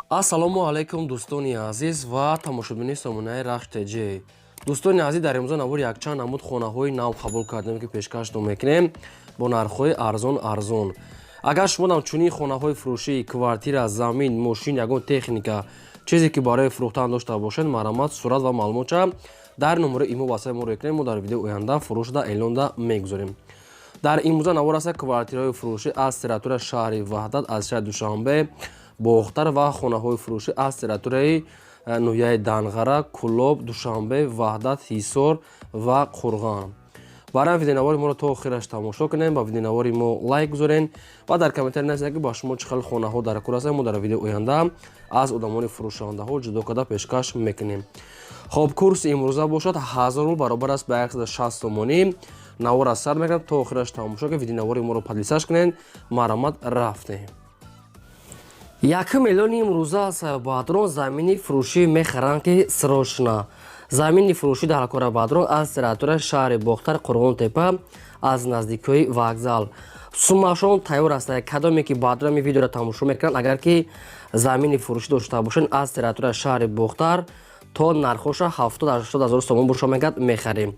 Ассалому алайкум дӯстони азиз ва тамошобини сомонаи Рахш ТЖ. Дӯстони азиз, дар имрӯза навбори якчанд намуд хонаҳои нав қабул кардем ки пешкашдом мекунем бо нархҳои арзон. Агар шумо дар чунин хонаҳои фурӯшии квартира, замин, мошин, ягон техника чизе ки барои фурӯхтан дошта бошед, маромад, сурат ва маълумота дар номераи имо васаи моро кунед. Мо дар видеои оянда фурӯшда эълонда мегузорем. Дар имрӯза навбор аст квартираҳои фурӯшӣ аз территорияи шаҳри Ваҳдат, аз шаҳри Душанбе, Бохтар ва хонаҳои фурӯшӣ аз территорияи ноҳияи Данғара, Кӯлоб, Душанбе, Ваҳдат, Ҳисор ва Қурған. Барои видеонавори моро то охираш тамошо кунем, ба видеонавори мо лайк гузорен ва дар комментари нависед ки ба шумо чӣ хел хонаҳо дар кор астанд. Мо дар видеои оянда аз одамони фурӯшандаҳо ҷудо карда пешкаш мекунем. Хоб, курси имрӯза бошад 1000 рубл баробар аст ба 160 сомонӣ. Навора сар мекунам, то охираш тамошо ки видеонавори моро подлисаш кунен. Маромад рафтем. 1 миллиони имрӯза Саёбадрон замини фурӯшӣ мехаранд ки срочно. Замини фурӯшӣ дар Корабадрон аз территорияи шаҳри Бохтар, Қурғонтепа, аз наздикии вокзал. Суммашон тайёр аст. Кадоме ки баъдрои видеоро тамошо мекунанд, агар ки замини фурӯшӣ дошта бошед аз территорияи шаҳри Бохтар, то нархоша 70-80 ҳазор сомон боша мегӯяд мехарем.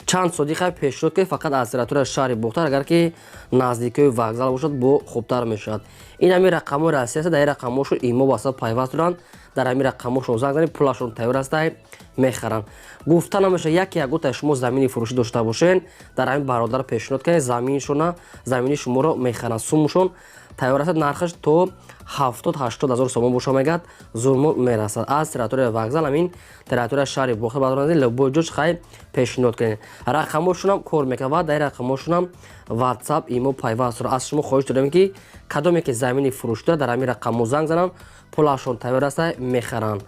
Чанд содиқа пешниҳод ки фақат аз территорияи шаҳри Бохтар, агар ки наздикии вокзал бошад, бо хубтар мешавад. Ин ҳамин рақамҳои расмӣ аст. Дар ин рақамҳошон имо васаб пайваст доранд. Дар ҳамин рақамҳошон занг занед, пулашон тайёр аст, мехаранд. Гуфта намешавад яке ягота шумо замини фурӯшӣ дошта бошед, дар ҳамин бародар пешниҳод кунед, замини шуморо мехаранд. Суммашон тайёр аст. Нархаш то 70-80 ҳазор сомон боша мегӯяд, зулмон мерасад. Аз территорияи вокзал ҳамин территорияи шаҳри Бохтар баъдроназӣ любой ҷош хай пешниҳод кунед. Рақамҳошонам кор мекунад ва дар ин рақамҳошонам WhatsApp, имо пайваст дорад. Аз шумо хоҳиш дорем ки кадоме ки замини фурӯшӣ дорад, дар ҳамин рақамҳо занг зананд, пулашон тайёр аст, мехаранд.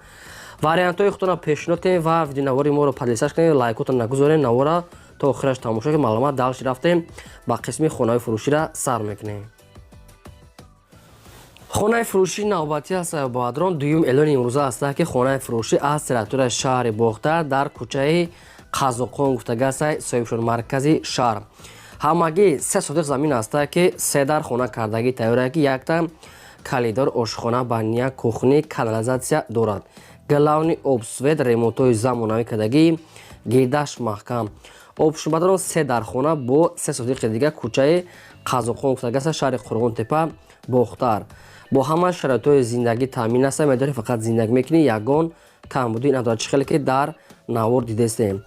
Вариантҳои худтонро пешниҳод кунед ва видеонавори моро подлисаш кунед, лайкотон нагузоред. Навора то охираш тамошо ки маълумот далш рафтем ба қисми хонаҳои фурӯширо сар мекунем. хонаи фурӯшии навбатӣ аз Саёбадрон дуюм эълони имрӯза аст ки хонаи фурӯшӣ аз территорияи шаҳри Бохтар дар кӯчаи Қазоқон гуфтагааст, соҳибшон маркази шаҳр. Ҳамагӣ 3 сотиқ замин аст ки 3 дар хона кардагӣ тайёр ки якта калидор, ошхона, баня, кухни, канализатсия дорад. Галавни обсвет, ремонтҳои замонавӣ кардагӣ, гирдаш маҳкам. Обшубадрон 3 дар хона бо 3 сотиқи дига кӯчаи Қазоқон гуфтагааст, шаҳри Қурғонтепа, Бохтар. Бо ҳама шароитҳои зиндагӣ таъмин аст. Медори фақат зиндагӣ мекунӣ, ягон камбуди ин надорад. Чӣ хеле ки дар навор дидестем.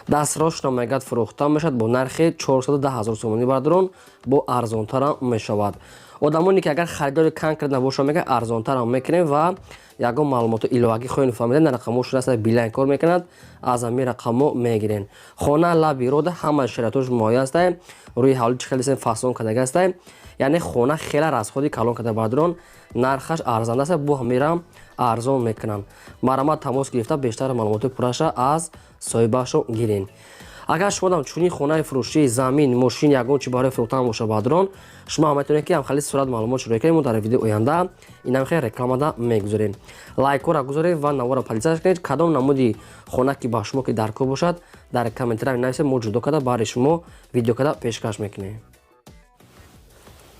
Дастрошно мегӯяд фурӯхта мешавад бо нархи 410 ҳазор сомонӣ баъдрон, бо арзонтарам мешавад. одамоне ки агар харидори конкретна боша мегӯяд арзонтарам мекунем ва ягон маълумоти иловагӣ хоҳед фаҳмидед. На рақамҳошон аст билайн кор мекунад, аз ҳамин рақамҳо мегирен. хона лаби род ҳама шароитҳош муайян аст. рӯи ҳавлӣ чӣ хеле фасон кардагӣ аст. яъне хона хеле расходи калон карда баъдрон, нархаш арзанда аст, бо ҳамирам арзон мекунанд. Маромад тамос гирифта бештар маълумоти пурраша аз соҳибашон гирен. агар шумо дам чунин хонаи фурӯшии замин, мошин, ягон чи барои фурӯхтан боша баъдроон, шумо ҳам метавонед ки ҳамхали сурат маълумотшо рӯй мо дар видеои оянда инам хел рекламада мегузорем. Лайкора гузоред ва навора подлисаш кунед. кадом намуди хона ки ба шумо ки дар кор бошад, дар комментария нависед, мо ҷудо карда барои шумо видео карда пешкаш мекунем.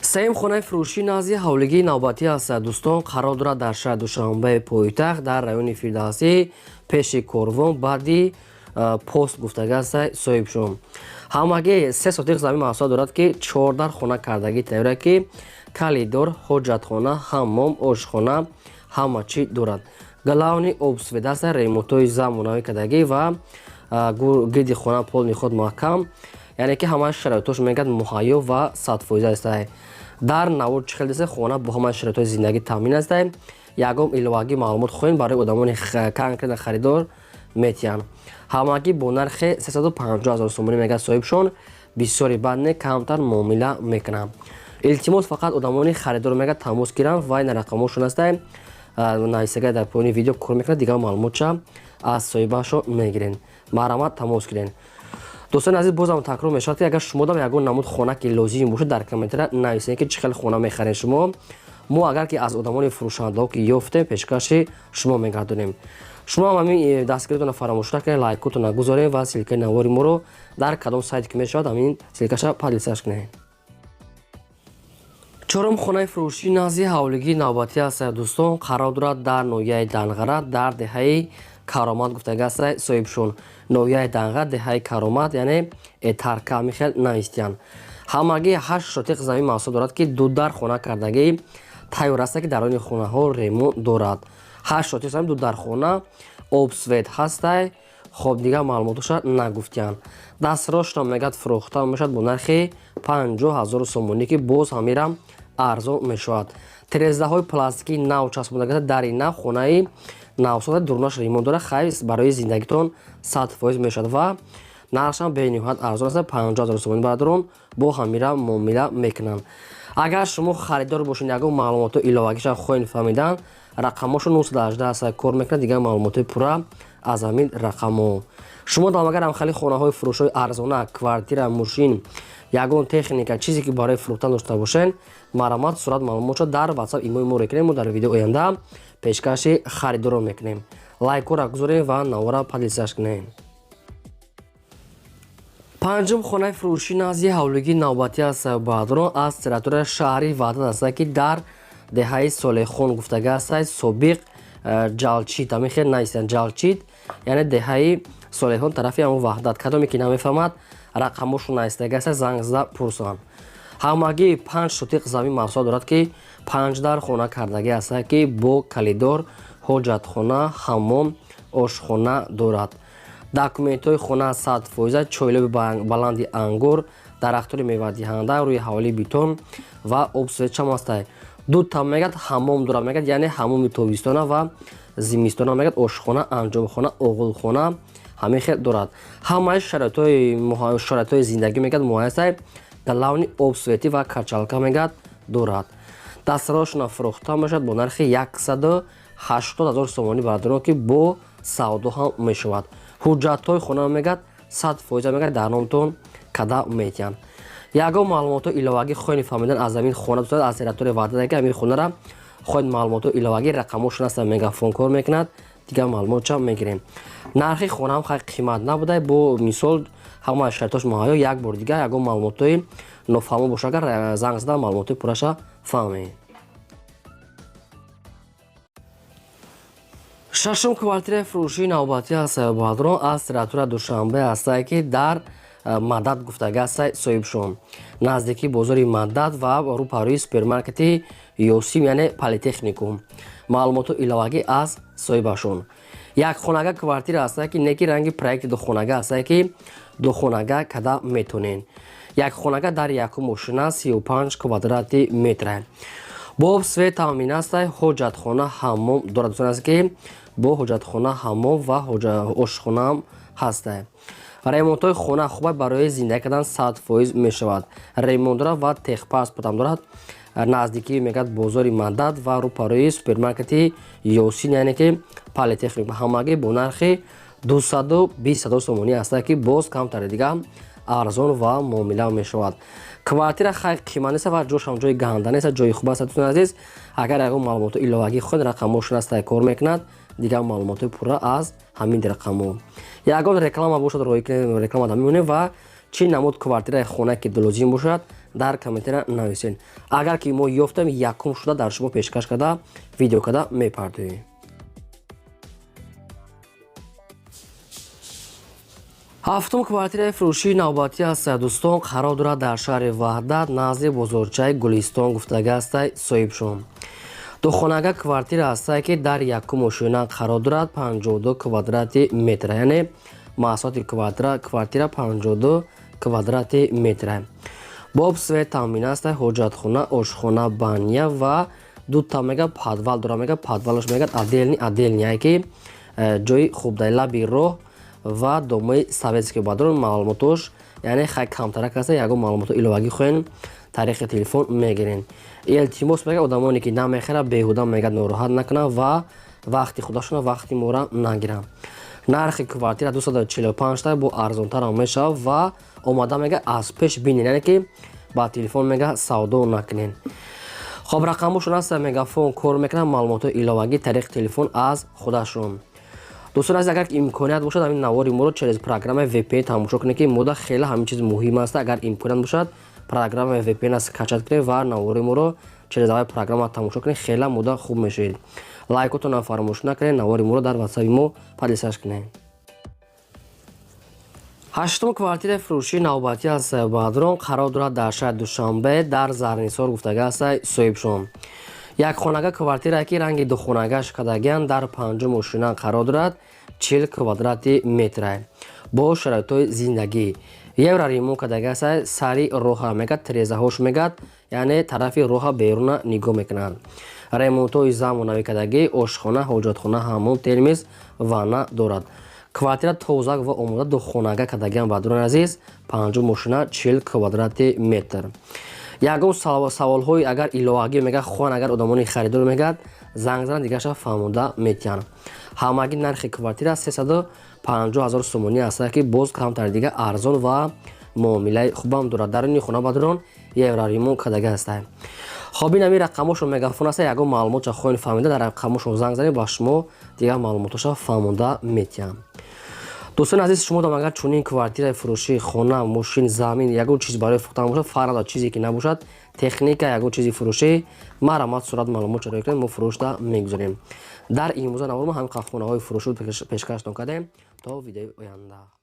сеюм хонаи фурӯшии назди ҳавлигии навбатӣ аст. дӯстон, қарор дорад дар шаҳри Душанбе пойтахт, дар райони Фирдавсӣ, пеши корвон, баъди пост гуфтагааст соҳибшон. ҳамагӣ 3 сотиқ замин маҳсулот дорад ки 4 дар хона кардагӣ тайёр ки калидор, ҳоҷатхона, ҳаммом, ошхона ҳама чӣ дорад. галавни обсвет аст, ремонтҳои замонавӣ кардагӣ ва гирди хона пол меход маҳкам, яъне ки ҳама шароитош мегӯяд муҳайё ва 100% аст. дар навор чӣ хел хона бо ҳама шароитҳои зиндагӣ таъмин аст. ягон иловагӣ маълумот хоҳем барои одамони конкретна харидор метиҳанд. ҳамагӣ бо нархи 350 ҳазор сомонӣ мегӯяд соҳибшон. бисёри бад не, камтар муомила мекунам. илтимос фақат одамони харидор мегӯяд тамос гиранд ва ин рақамҳошон аст. нависагаи дар поёни видео кор мекунад, дигар маълумотша аз соҳибашон мегирен. маромад тамос гирен. дӯстони азиз, бозам такрор мешавад ки агар шумо дам ягон намуд хона ки лозим бошад, дар комментария нависед ки чӣ хел хона мехаред шумо. мо агар ки аз одамони фурӯшандаҳо ки ёфтем, пешкаши шумо мегардонем. шумо ҳам ҳамин дастгиритонро фаромӯш накунед, лайкотонро гузоред ва силкаи навори моро дар кадом сайт ки мешавад ҳамин силкаша подлисаш кунед. чорум хонаи фурӯшии назди ҳавлигии навбатӣ аст дӯстон, қарор дорад дар ноҳияи Данғара дар деҳаи Каромат гуфтага аст соҳибшон. ноҳияи Данғар деҳаи Каромат яъне Этарка Михел Наистян. ҳамагӣ 8 шотиқ замин маҳсул дорад ки дудар хона кардагӣ тайёр аст ки дар они хонаҳо ремонт дорад. 8 шотиқ замин дудар хона обсвет ҳастай. хоб дигар маълумоташа нагуфтиянд. дастфирошам мегӯяд фурӯхта мешавад бо нархи 50 000 сомонӣ ки боз ҳамира арзон мешавад. тирезаҳои пластикии нав часпондагиста дар ин нав хонаи навсода дурунаш ремонт дорад. хайз барои зиндагитон 100% мешавад ва нархшам бениҳоят арзон аст. 50 000 сомонӣ бародарон бо ҳамира муомила мекунанд. агар шумо харидор бошед ягон маълумоти иловагиша хоҳед фаҳмидан рақамошу 918 аст кор мекунад. дигар маълумоти пурра аз ҳамин рақамо. шумо дамагар амхали хонаҳои фурӯшҳои арзона, квартира, мошин, ягон техника, чизе ки барои фурӯхтан дошта бошед, марамат сурат маълумотро дар WhatsApp имои мо рекунем. мо дар видеои оянда пешкаши харидорро мекунем. лайкора гузорем ва навора подписаш кунем. панҷум хонаи фурӯшии назди ҳавлигии навбатӣ аст баъдро аз территорияи шаҳри Ваҳдат аст ки дар деҳаи Солехон гуфтага аст. собиқ ҷалчит амихел наистян ҷалчит яъне деҳаи Солехон тарафи ҳамон Ваҳдат. кадоме ки намефаҳмад рақамошу наистага аст занг зада пурсанд. ҳамагӣ 5 шотиқ замин маҳсул дорад ки 5 дар хона кардагӣ аст ки бо калидор, ҳоҷатхона, ҳаммом, ошхона дорад. документҳои хона 100%, чойлоби баланди ангор, дарахтори мевадиҳанда, рӯи ҳавлии битон ва обсветчам астад. дута мегӯяд ҳаммом дорад мегӯяд яъне ҳаммоми тобистона ва зимистона мегӯяд ошхона, анҷомхона, оғулхона ҳамин хел дорад. ҳамаи шароитҳои зиндагӣ мегӯяд муайян аст. галавни обсветӣ ва качалка мегӯяд дорад. дастарошона фурӯхта мешавад бо нархи 180 000 сомонӣ бародарон ки бо савдо ҳам мешавад. ҳуҷҷатҳои хона мегӯяд 100% мегӯяд дар номтон када метиҳанд. ягон маълумотҳои иловагӣ хоҳед фаҳмидан аз ҳамин хона дӯстон аз территорияи Ваҳдат ки ҳамин хонара хоҳед маълумотҳои иловагӣ рақамошон аст мегафон кор мекунад. дигар маълумотча мегирем. нархи хонаам хай қимат набуда. бо мисол ҳамаи шартош муҳайё. як бор дигар ягон маълумотҳои нофаҳмо боша агар занг зада маълумотҳои пурраша фаҳмед. шашум квартираи фурӯшии навбатӣ аст баъдро аз территорияи Душанбе аст ки дар Мадад гуфтага аст соҳибшон. наздикии бозори Мадад ва рӯпарӯи супермаркети Ёсим яъне политехникум. маълумоту иловагӣ аз соҳибашон. якхонага квартира аст ки не ки ранги проекти духонага аст ки духонага када метонен. якхонага дар якум мошина 35 квадрати метра. бо свет таъмин аст. ҳоҷатхона ҳаммом дорад дӯстон аст ки бо ҳоҷатхона ҳаммом ва ошхонаам ҳаст. ремонтҳои хона хуб барои зиндагӣ кардан 100% мешавад. ремонт дорад ва техпаспортам дорад. наздикӣ мегӯяд бозори Мадад ва рӯпарӯи супермаркети Ёсин яъне ки политехник. ҳамагӣ бо нархи 220 000 сомонӣ аст ки боз камтари дигар арзон ва муомила мешавад. квартира хай қимат нест ва ҷошам ҷои гаҳанда нест. ҷои хуб аст дӯстон азиз. агар ягон маълумоти иловагӣ хоҳед рақамошон аст кор мекунад. дигар маълумоти пурра аз ҳамин рақамо. ягон реклама бошад роҳӣ кунед реклама мемонем ва чӣ намуд квартираи хона ки лозим бошад дар комментара нависед. агар ки мо ёфтем якум шуда дар шумо пешкаш карда видео карда мепардоем. ҳафтум квартираи фурӯшии навбатӣ аст дӯстон. қарор дорад дар шаҳри Ваҳдат назди бозорчаи Гулистон гуфтага аст соҳибшон. духонага квартира аст ки дар якум мошина қарор дорад 52 квадрати метра яъне маҳсулоти квартира 52 квадрати метра. боб свет таъмин аст. ҳоҷатхона, ошхона, баня ва дута мега подвал дорад. мега подвалаш мега отдельни ки ҷои хубдай лаби роҳ ва домои советский бадрон маълумотош яъне хай камтарак аст. ягон маълумоти иловагӣ хоҳен тариқи телефон мегирен. илтимос мега одамоне ки намехера беҳуда мега нороҳат накунанд ва вақти худашона вақти мора нагиранд. нархи квартира 245 та бо арзонтар мешавад ва омада мега аз пеш бинен яъне ки ба телефон мега савдо накунен. хоб рақамошон аст мегафон кор мекунанд маълумоти иловагӣ тариқи телефон аз худашон. дӯстон азиз агар имконият бошад ҳамин навори моро через программаи VPN тамошо кунед ки мода хеле ҳамин чиз муҳим аст. агар имконият бошад программа VPN скачать кунед ва навориморо через авай программа тамошо кунед. хела муда хуб мешавед. лайкотонам фаромӯш накунед. навори моро дар ватсаби мо подлисаж кунед. ҳаштум квартираи фурӯшии навбатӣ аст баҳдрон қарор дорад дар шаҳри Душанбе дар Зарнисор гуфтага аст соҳибшон. якхонага квартирае ки ранги духонагаш кардагианд дар 5-ум ошина қарор дорад. 40 квадрати метр бо шароитҳои зиндагӣ. евра ремонт кардага аст. сари роҳа мегад тирезаҳош мегад, яъне тарафи роҳа беруна нигоҳ мекунанд. ремонтҳои замонавӣ кардагӣ ошхона, ҳоҷатхона, ҳаммом, термис, ванна дорад. квартира тоза ва омода духонага кардагианд баҳдурони азиз. 5-ум ошина 40 квадрати метр. ягон саволҳои агар иловагӣ мегад хоҳанд, агар одамони харидор мегад занг занад дигаша фаҳмода метиҳанд. ҳамагӣ нархи квартира 350 000 сомонӣ аст ки боз камтари дига арзон ва муомилаи хубам дорад. даруни хона баҳдурон евра ремонт кардага аст. хоб ин ами рақамошо мегафон аст. ягон маълумотша хоҳед фаҳмида дар рақамошо занг занед ба шумо дига маълумоташа фаҳмода метиҳам. дӯстони азиз, шумо дам агар чунин квартираи фурӯшӣ, хона, мошин, замин ягон чиз барои фурӯхтан бошад, фарҳад чизе ки набошад, техника ягон чизи фурӯшӣ, марамат сурат маълумот шароит кунед, мо фурӯшта мегузорем. дар имрӯза навор мо ҳамин хонаҳои фурӯшӣ пешкаштон кардем. то видеои оянда.